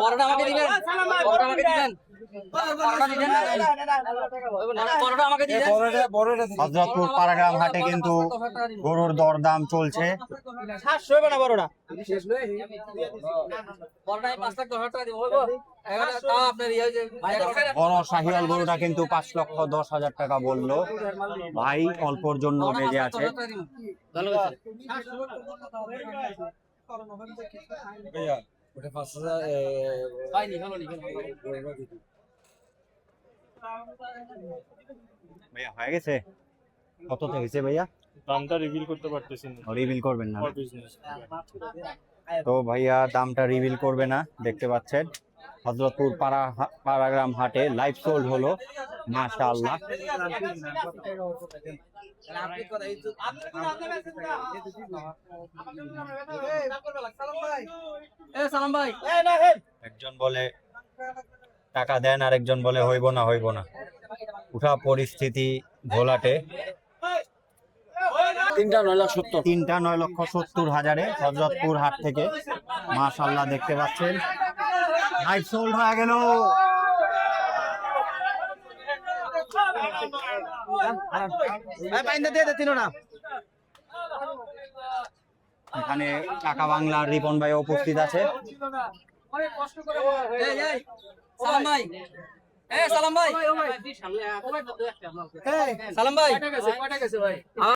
পরোটা আমাকে দিবেন, পরোটা আমাকে দিবেন, পরোটা দিবেন না, পরোটা আমাকে দিবেন। হযরতপুর পাড়াগ্রাম হাটে কিন্তু গরুর দরদাম চলছে। 700 হবে না বড়টা? পরোটায় 5 লাখ 10 টাকা দিব, হইবো? এখানে তাও আপনার ইয়ে হয়েছে, বড় শাহিওয়াল গরুটা কিন্তু 5,10,000 টাকা বললো ভাই, অল্পর জন্য বেজে আছে। ভালো কথা। হয়নি, হলো নি, ভাইয়া হয়ে গেছে? কততে হয়েছে ভাইয়া? দামটা রিভিল করতে পারতেছি না, রিভিল করবেন না? For business. তো ভাইয়া দামটা রিভিল করবে না, দেখতে পাচ্ছেন। হযরতপুর পাড়াগ্রাম হাটে লাইভ সোল্ড হলো, মাশাআল্লাহ। সালাম ভাই, একজন বলে টাকা দেন, আর একজন বলে হইব না হইব না। উঠা পরিস্থিতি ঘোলাটে। 3টা 9,70,000। 3টা 9,70,000 হযরতপুর হাট থেকে, মাশাআল্লাহ দেখতে পাচ্ছেন। লাইভ সোল্ড হয়ে গেল। বাইন্দা দিয়ে দে তিনোটা। এখানে টাকা বাংলার রিপন ভাই উপস্থিত আছে। এই এই সালাম ভাই, সালাম ভাই, সালাম ভাই।